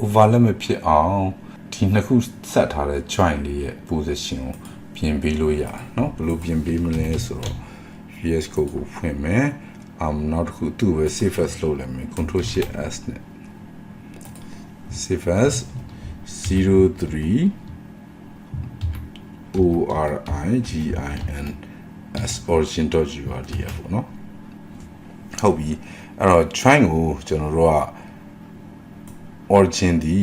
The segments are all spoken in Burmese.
overlap မဖြစ်အောင်ဒီနှစ်ခုဆက်ထားတဲ့ joint လေးရဲ့ position ကိုပြင်ပေးလို့ရတယ်เนาะဘယ်လိုပြင်ပေးမလဲဆိုတော့ VS Code ကိုဖွင့်မယ်နောက်တစ်ခုသူ့ပဲ save as လုပ်လိုက်မယ် Ctrl Shift S နဲ့ save as 03 ORIGIN origin.urdf ပေါ့နော်ဟုတ်ပြီအဲ့တော့ join ကိုကျွန်တော်တို့က origin ဒီ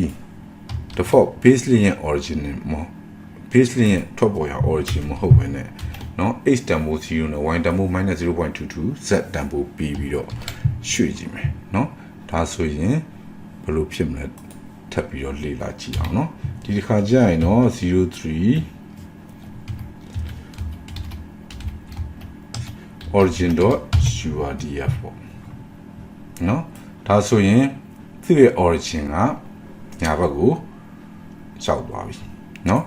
default baseline ရဲ့ origin နဲ့မဟုတ် baseline ရဲ့ထွက်ပေါ်ရ origin မဟုတ်ဘဲနဲ့เนาะ h တန်ဖိုး0နဲ့ y တန်ဖိုး -0.22 z တန်ဖိုးပြီးပြီးတော့ရွှေ့ကြည့်မယ်เนาะဒါဆိုရင်ဘယ်လိုဖြစ်မလဲထပ်ပြီးတော့လေ့လာကြည့်အောင်เนาะဒီတစ်ခါကြာရင်တော့03 origin.urdf ပေါ့เนาะဒါဆိုရင်သူ့ရဲ့ origin ကညာဘက်ကိုရောက်သွားပြီเนาะ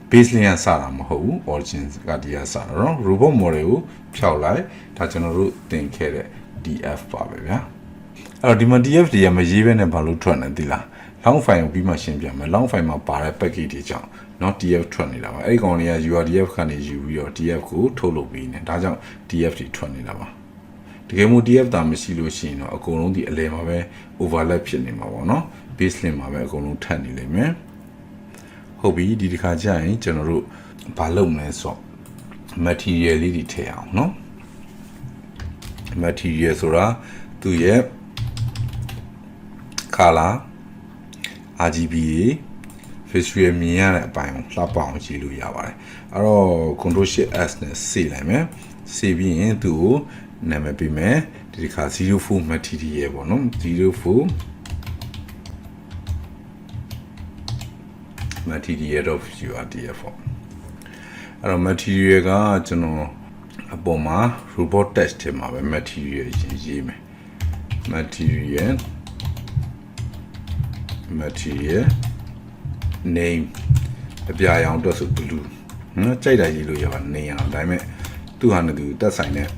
baseline ကစတာမဟုတ်ဘူး origin ကဒီကစတာเนาะ robot model ကိုဖြောက်လိုက်ဒါကျွန်တော်တို့သင်ခဲ့တဲ့ df ပါပဲဗျာအဲ့တော့ဒီမှာ df တွေကမရေးဘဲနဲ့ဘာလို့ထွက်နေသလား long file ကိုပြီးမှရှင်းပြမယ် long file မှာပါတဲ့ package တွေကြောင့်เนาะ df ထွက်နေတာပါအဲ့ဒီကောင်တွေက URDF ကနေယူပြီးတော့ df ကိုထုတ်လုပ်ပြီးနေဒါကြောင့် df တွေထွက်နေတာပါတကယ်လို့ df တာမရှိလို့ရှိရင်တော့အကုန်လုံးဒီအလယ်မှာပဲ overlap ဖြစ်နေမှာပေါ့เนาะ baseline မှာပဲအကုန်လုံးထပ်နေလိမ့်မယ်ဟုတ်ပြီဒီတစ်ခါကျရင်ကျွန်တော်တို့ဘာလုပ်မလဲဆိုတော့ material လေးတွေထည့်အောင်เนาะ material ဆိုတာသူရဲ့ color RGBA visual မြင်ရတဲ့အပိုင်းကိုလှပအောင်ရေးလို့ရပါတယ်အဲ့တော့ Ctrl Shift S နဲ့စေလိုက်မယ်စေပြီးရင်သူ့ကိုနာမည်ပေးမယ်ဒီတစ်ခါ04 material ပေါ့နော်04 material.urdf ပေါ့အဲ့တော့ material ကကျွန်တော်အပေါ်မှာ robot test ထဲမှာပဲ material ရေးမယ် material name အပြာရောင်အတွက်ဆို blue နော်ကြိုက်တာရေးလို့ရပါနေအောင်ဒါပေမဲ့သူ့ဟာနဲ့သူတက်ဆိုင်တဲ့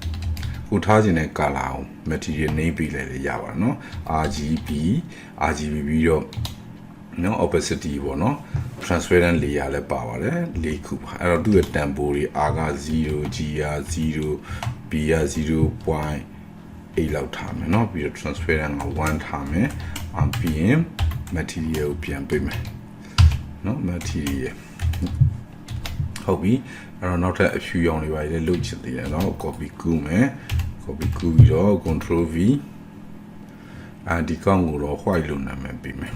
ကိုထားခြင်းတဲ့ color အောင် material name ပေးလိုက်ရပါတော့ RGB ပြီးတော့နော် opacity ပေါ့နော် transparent layer လည်းပါပါတယ်၄ခုပါအဲ့တော့သူ့ရဲ့တန်ဖိုးတွေ R က0 G က0 B က 0.8 လောက်ထားမယ်နော်ပြီးတော့ transparent က1ထားမယ်ပြီးရင် material ကိုပြန်ပေးမယ်နော် material ဟုတ်ပြီအဲ့တော့နောက်ထပ်အဖြူရောင်တွေပါလေလုတ်ချင်သေးတယ်နော် copy ကူးမယ် copy ကူးပြီးတော့ control V ဒီကောင်ကိုတော့ white လို့နာမည်ပေးမယ်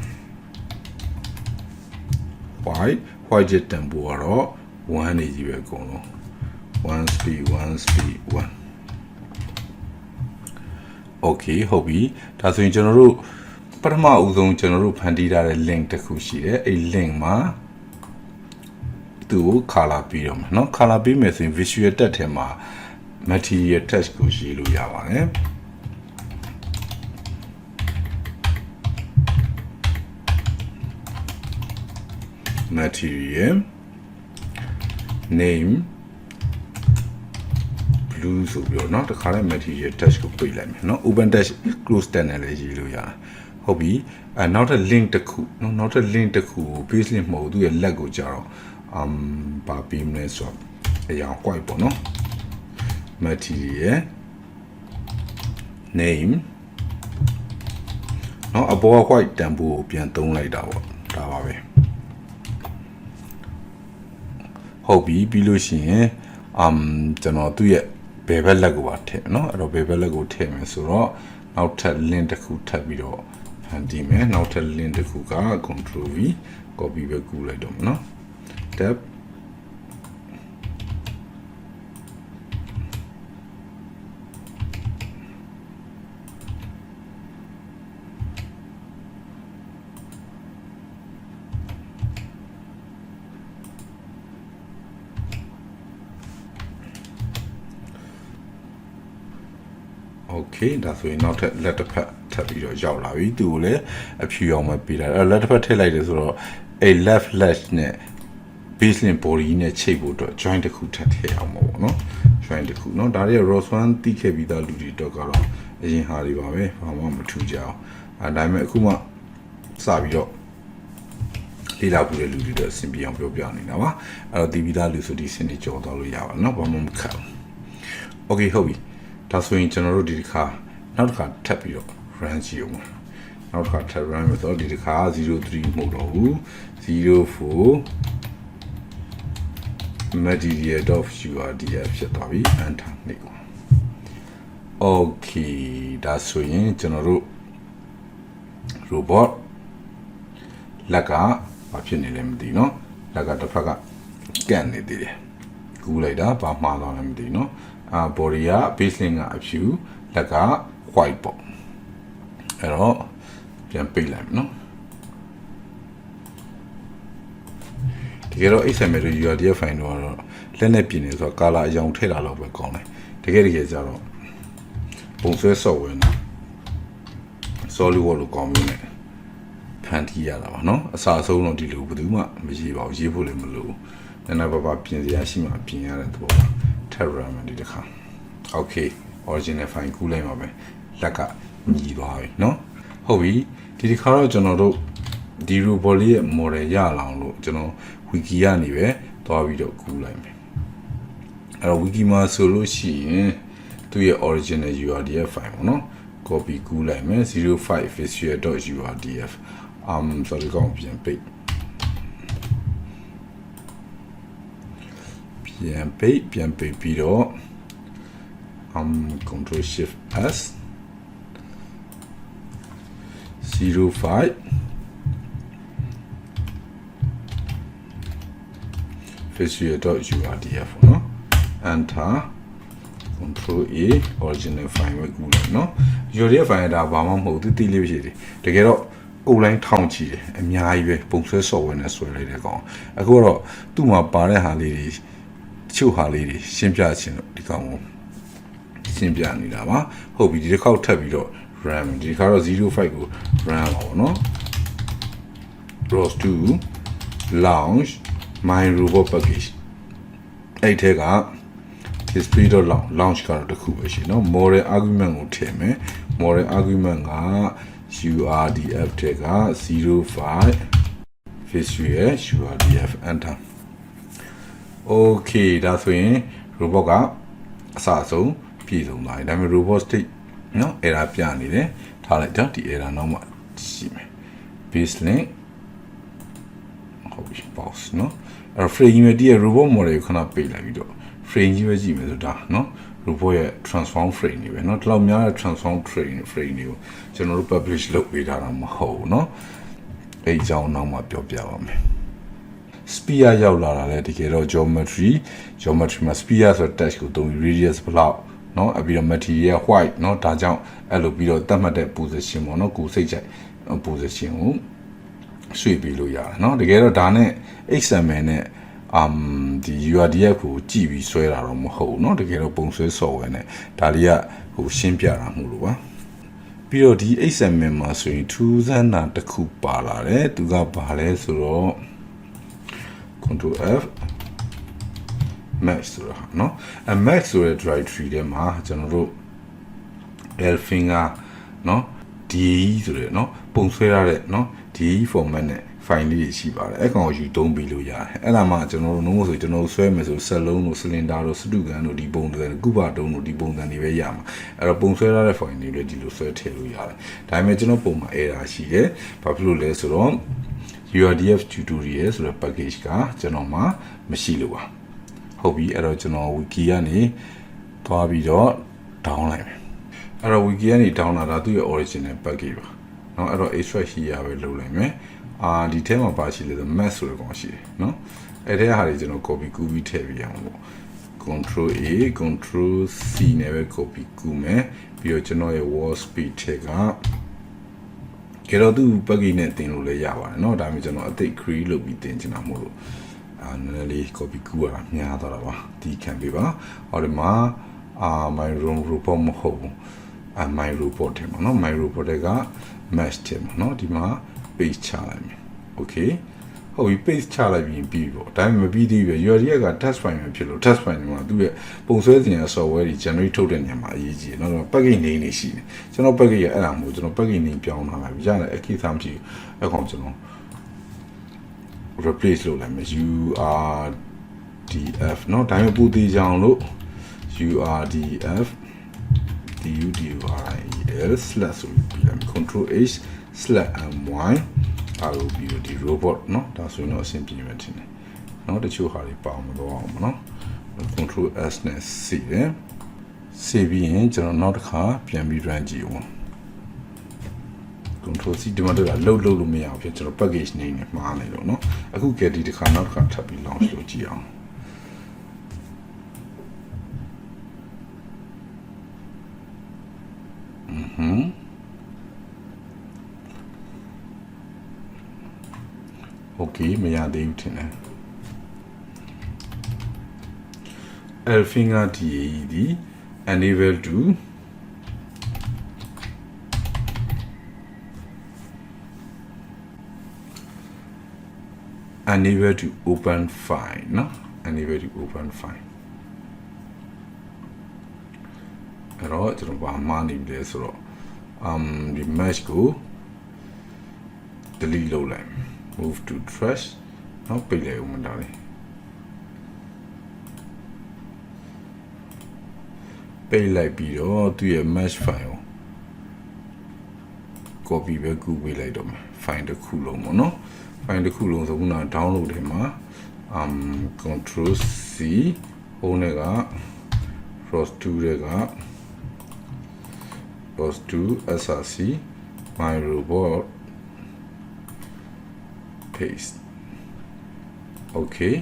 white ရဲ့တန်ဖိုးကတော့1နေကြီးပဲအကုန်လုံး1 speed 1 okay ဟုတ်ပြီဒါဆိုရင်ကျွန်တော်တို့ပထမအဦးဆုံးကျွန်တော်တို့ဖန်တီးထားတဲ့ link တစ်ခုရှိတယ်အဲ့ link မှာသူ့ကို color ပေးတော့မယ်เนาะ color ပေးမယ်ဆိုရင် visual တက်ထဲမှာ material text ကိုရေးလို့ရပါတယ် material name blue ဆိုပြီးတော့เนาะတခါလဲ material text ကိုပိတ်လိုက်မယ်เนาะ open text close text နဲ့လည်းရေးလို့ရတယ်ဟုတ်ပြီနောက်ထပ် link တစ်ခုเนาะနောက်ထပ် link တစ်ခုကို base link မဟုတ်သူ့ရဲ့လက်ကိုကြာတော့ဘာပေးမလဲဆိုတော့အရာ white ပေါ့เนาะ material name เนาะအပေါ် white တန်ဖိုးကိုပြန်သုံးလိုက်တာပေါ့ဒါပါပဲဟုတ်ပြီပြီးလို့ရှိရင်ကျွန်တော်သူ့ရဲ့ဘယ်ဘက်လက်ကိုပါထည့်เนาะအဲ့တော့ဘယ်ဘက်လက်ကိုထည့်မယ်ဆိုတော့နောက်ထပ် link တစ်ခုထပ်ပြီးတော့ဖန်တီးမယ်နောက်ထပ် link တစ်ခုက control V copy ပဲကူးလိုက်တော့မယ်เนาะ tab okay ဒါဆိုရင်နောက်ထပ်လက်တစ်ဖက်ထပ်ပြီးတော့ရောက်လာပြီသူ့ကိုလည်းအဖြူအောင်ပဲပေးလိုက်အဲ့လက်တစ်ဖက်ထည့်လိုက်တယ်ဆိုတော့အဲ့ left ledge နဲ့ baseline body နဲ့ချိတ်ဖို့အတွက် joint တစ်ခုထပ်ထည့်အောင်ပေါ့နော် joint တစ်ခုเนาะဒါတွေက ROS1 တိခဲ့ပြီးသားလူတွေတော့ကတော့အရင်ဟာတွေပါပဲဘာမှမထူးကြအောင်ဒါပေမဲ့အခုမှစပြီးတော့ လေ့လာဖို့တဲ့လူတွေတော့အဆင်ပြေအောင်ပြောပြနေတာပါအဲ့တော့ဒီဗီဒါလူဆိုဒီစင်တွေကြော်တော့လို့ရပါเนาะဘာမှမခက်ဘူး okay ဟုတ်ပြီဒါဆိုရင်ကျွန်တော်တို့ဒီတစ်ခါနောက်တစ်ခါထပ်ပြီးတော့ run ကြည့်အောင်နောက်တစ်ခါထပ် run မယ်ဆိုတော့ဒီတစ်ခါ03မဟုတ်တော့ဘူး04 material.urdf ဖြစ်သွားပြီ enter နှိပ်ပါ okay ဒါဆိုရင်ကျွန်တော်တို့ robot လက်ကဘာဖြစ်နေလဲမသိเนาะလက်ကတစ်ဖက်ကကန့်နေသေးတယ်ကူးလိုက်တာဘာမှားသွားလဲမသိเนาะbody က baseline ကအဖြူလက်က white ပေါ့အဲ့တော့ပြန်ပိတ်လိုက်မယ်เนาะတကယ်တော့ XML တို့ URDF file တို့ကတော့လက်နဲ့ပြင်နေဆိုတော့ color အရောင်ထည့်တာတော့ပဲကောင်းတယ်တကယ်ကြတော့ပုံဆွဲ software နဲ့ solid work လို့ကောင်းမျိုးနဲ့ဖန်တီးရတာပါเนาะအစားအဆုံးတော့ဒီလိုဘယ်သူမှမရေးပါဘူးရေးဖို့လည်းမလိုဘူးနည်းနည်းပါးပါးပြင်စရာရှိမှပြင်ရတဲ့သဘောပါ Terra မှာဒီတစ်ခါ okay original file ကူးလိုက်ပါပဲလက်ကညီသွားပြီเนาะဟုတ်ပြီဒီတစ်ခါတော့ကျွန်တော်တို့ဒီ robot လေးရဲ့ model ရအောင်လို့ကျွန်တော် wiki ကနေပဲသွားပြီးတော့ကူးလိုက်မယ်အဲ့တော့ wiki မှာဆိုလို့ရှိရင်သူ့ရဲ့ original URDF file ပေါ့เนาะ copy ကူးလိုက်မယ်05 visual.urdf sorry ကောင်းပြန်ပိတ်ပြီးတော့ control shift s 05 visual.urdf เนาะ enter control a original file ပဲကူးလိုက်เนาะ URDF file ဒါဘာမှမဟုတ်တိလေးပဲရှိတယ်တကယ်တော့အုပ်လိုင်းထောင်ချီတယ်အများကြီးပဲပုံဆွဲ software နဲ့ဆွဲလိုက်တဲ့ကောင်အခုတော့သူ့မှာပါတဲ့ဟာလေးတွေချုပ်ဟာလေးတွေရှင်းပြခြင်းလို့ဒီကောင်ကိုရှင်းပြနေတာပါဟုတ်ပြီဒီတစ်ခေါက်ထပ်ပြီးတော့ RAM ဒီတစ်ခါတော့05ကို RAM ပါဘောเนาะ ROS2 launch my robot package အဲ့ထဲက display.launch ကတော့တစ်ခုပဲရှိเนาะ model argument ကိုထည့်မယ် model argument ကURDF ထဲက05 visual URDF enter okay ဒါဆိုရင် robot ကအစအဆုံးပြည့်စုံသွားပြီဒါပေမဲ့ robot state เนาะ error ပြနေတယ်ထားလိုက်တော့ဒီ error နောက်မှရှိမယ် baseline ဟုတ်ပြီ pause เนาะအဲ့တော့ frame ကြီးပဲဒီရဲ့ robot model ကိုခဏပိတ်လိုက်ပြီးတော့ frame ကြီးပဲကြည့်မယ်ဆိုဒါเนาะ robot ရဲ့ transform frame တွေပဲเนาะဒီလောက်များတဲ့ transform frame တွေကိုကျွန်တော်တို့ publish လုပ်ပေးထားတာမဟုတ်ဘူးเนาะအဲ့အကြောင်းနောက်မှပြောပြပါမယ် sphere ရောက်လာတာလေတကယ်တော့ geometry မှာ sphere ဆိုတဲ့ text ကိုသုံးပြီး radius ဘလောက်เนาะပြီးတော့ material white เนาะဒါကြောင့်အဲ့လိုပြီးတော့တတ်မှတ်တဲ့ position ပေါ့เนาะကိုစိတ်ကြိုက် position ကိုရွှေ့ပြီးလို့ရတယ်เนาะတကယ်တော့ဒါနဲ့ XML နဲ့ဒီ URDF ကိုကြည့်ပြီးဆွဲတာတော့မဟုတ်ဘူးเนาะတကယ်တော့ပုံဆွဲ software နဲ့ဒါလေးကဟိုရှင်းပြတာမှုလို့ပါပြီးတော့ဒီ XML မှာဆိုရင်ထူးဆန်းတာတစ်ခုပါလာတယ်သူကဘာလဲဆိုတော့ control F max ဆိုတာเนาะmax ဆိုတဲ့ directory ထဲမှာကျွန်တော်တို့ elfinger เนาะ DE ဆိုတဲ့เนาะပုံဆွဲရတဲ့เนาะ DE format နဲ့ file လေးရှိပါတယ်အဲ့ကောင်ကိုယူသုံးပြီးလို့ရတယ်အဲ့ဒါမှကျွန်တော်တို့နှုံးဆိုကျွန်တော်ဆွဲမယ်ဆိုဆက်လုံးတို့ cylinder တို့စတုကန်တို့ဒီပုံတွေကုပတုံးတို့ဒီပုံစံတွေပဲရမှာအဲ့တော့ပုံဆွဲရတဲ့ file တွေလည်းဒီလိုဆွဲထည့်လို့ရတယ်ဒါပေမဲ့ကျွန်တော်ပုံမှာ error ရှိတယ်ဘာဖြစ်လို့လဲဆိုတော့ URDF tutorial ဆိုတဲ့ package ကကျွန်တော်မှာမရှိလို့ပါဟုတ်ပြီအဲ့တော့ကျွန်တော် wiki ကနေသွားပြီးတော့ down လိုက်မယ်အဲ့တော့ wiki ကနေ down လာတာသူ့ရဲ့ original package ပါเนาะအဲ့တော့ extract ရှိရပဲလုပ်လိုက်မယ်ဒီထဲမှာပါရှိလဲဆို math ဆိုတဲ့ကောင်ရှိတယ်เนาะအဲ့ထဲဟာတွေကျွန်တော် copy ကူးပြီးထည့်ပြရအောင်ပေါ့ control A control C နဲ့ပဲ copy ကူးမယ်ပြီးတော့ကျွန်တော်ရဲ့ wall speed ထက်ကကြတော့သူ့ package နဲ့တင်လို့လည်းရပါတယ်เนาะဒါမှကျွန်တော်အသိ create လုပ်ပြီးတင်ချင်တာမို့လို့နည်းနည်းလေး copy ကူးရတာများသွားတာပါဒီခံပေးပါဟောဒီမှာmy room report မဟုတ်ဘူးmy report ထဲမှာเนาะ my report က match ထဲမှာเนาะဒီမှာ page ချလိုက်မယ် okay ဟုတ်ပြီ page ချလိုက်ပြီးပြီပေါ့ဒါပေမဲ့မပြီးသေးဘူး URDF က test file မှာဖြစ်လို့ test file မှာသူ့ရဲ့ပုံဆွဲစဉ်ရ software တွေ generate ထုတ်တဲ့နေရာမှာအရေးကြီးတယ်เนาะ package name တွေရှိတယ်ကျွန်တော် package ရအဲ့ဒါမျိုးကျွန်တော် package name ပြောင်းထားလိုက်ရတယ်အခက်အခဲမရှိဘူးအဲ့ကောင်ကျွန်တော် replace လုပ်လိုက်မယ် URDF เนาะဒါမျိုးပို့သေးကြအောင်လို့ URDF DUDURIEL slash ဆိုပြီးလိုက်မယ် control H slash my ROB ဒီ robot เนาะဒါဆိုရင်တော့အဆင်ပြေမယ်ထင်တယ်เนาะတချို့ဟာတွေပါအောင်မတော့အောင်မเนาะ control S နဲ့ C တယ်စေပြီးရင်ကျွန်တော်နောက်တစ်ခါပြန်ပြီး run ကြည့်အောင် control C ဒီမှာတော့လှုပ်လို့မရဘူးဖြစ်ကျွန်တော် package name နဲ့မှားနေလို့เนาะအခုကဲဒီတစ်ခါနောက်တစ်ခါထပ်ပြီး launch လုပ်ကြည့်အောင်okay မရသေးဘူးထင်တယ် Elfinger DAED enable to open file เนาะ enable to open file အဲ့တော့ကျွန်တော်ဘာမှမနေလဲဆိုတော့ဒီ mesh ကို delete လုပ်လိုက် move to trash เนาะပိတ်လိုက်ဦးမတော်လေပိတ်လိုက်ပြီးတော့သူ့ရဲ့ mesh file ကို copy ပဲကူးပေးလိုက်တော့မယ် file တစ်ခုလုံးပေါ့နော် file တစ်ခုလုံးဆိုခုန download ထဲမှာcontrol C ဟိုနဲ့က ROS2 တွေက ROS2 SRC my robot paste okay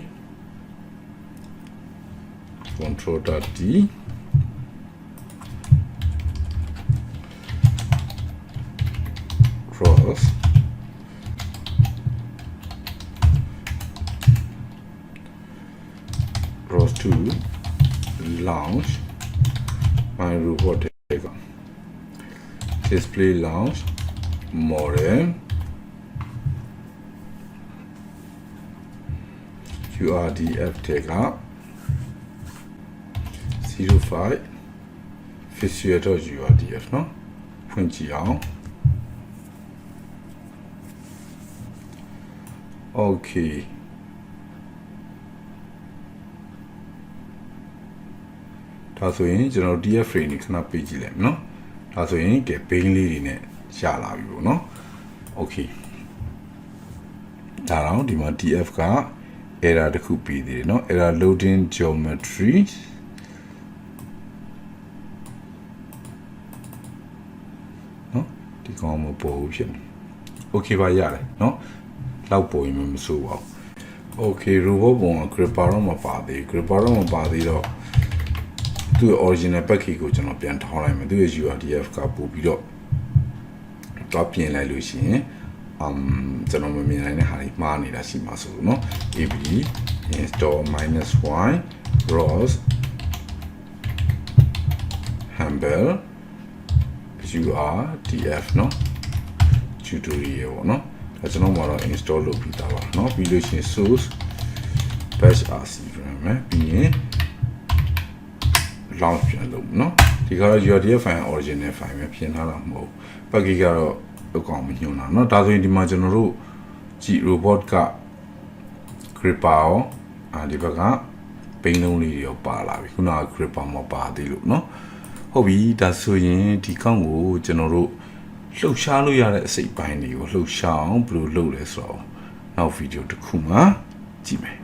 control.D ROS ROS2 launch my robot data display launch modem URDF data 05 visual.urdf เนาะဖွင့်ကြည့်အောင် okay ဒါဆိုရင်ကျွန်တော် DF frame นี่ခဏပေးကြည့်လိုက်မယ်เนาะဒါဆိုရင်ကဲ bane လေးတွေနဲ့ရလာပြီပေါ့เนาะ okay ဒါတော့ဒီမှာ DF က error တစ်ခုပေးသေးတယ်เนาะ error loading geometry เนาะဒီကောင်မပေါ်ဘူးဖြစ်နေ okay ပါရတယ်เนาะလောက်ပေါ်ရင်မဆိုးပါဘူး okay robot ပုံက gripper တော့မပါသေး gripper တော့မပါသေးတော့သူ့ original package ကိုကျွန်တော်ပြန်ထောင်းလိုက်မယ်သူ့ရဲ့ URDF ကပို့ပြီးတော့တော့ပြင်လိုက်လို့ရှိရင်ကျွန်တော်မမြင်နိုင်တဲ့ဟာတွေမှားနေတာရှိမှာဆိုလို့เนาะ ab install -y ROS handle URDF เนาะ tutorial ပေါ့เนาะဒါကျွန်တော်မှာတော့ install လုပ်ပြီးသားပါเนาะပြီးလို့ရှိရင် source bash rc ပြန်မယ်ပြီးရင် launch ပြန်လုပ်เนาะဒီကတော့ URDF file original file ပဲပြင်ထားတာမဟုတ် package ကတော့အကောင်မညွှန်းတာเนาะဒါဆိုရင်ဒီမှာကျွန်တော်တို့ကြည့် robot က gripper ရောဒီဘက်ကပိန်းလုံးလေးတွေရောပါလာပြီခုနက gripper မပါသေးလို့เนาะဟုတ်ပြီဒါဆိုရင်ဒီကောင်ကိုကျွန်တော်တို့လှုပ်ရှားလို့ရတဲ့အစိတ်ပိုင်းတွေကိုလှုပ်ရှားအောင်ဘယ်လိုလုပ်လဲဆိုတော့နောက်ဗီဒီယိုတစ်ခုမှာကြည့်မယ်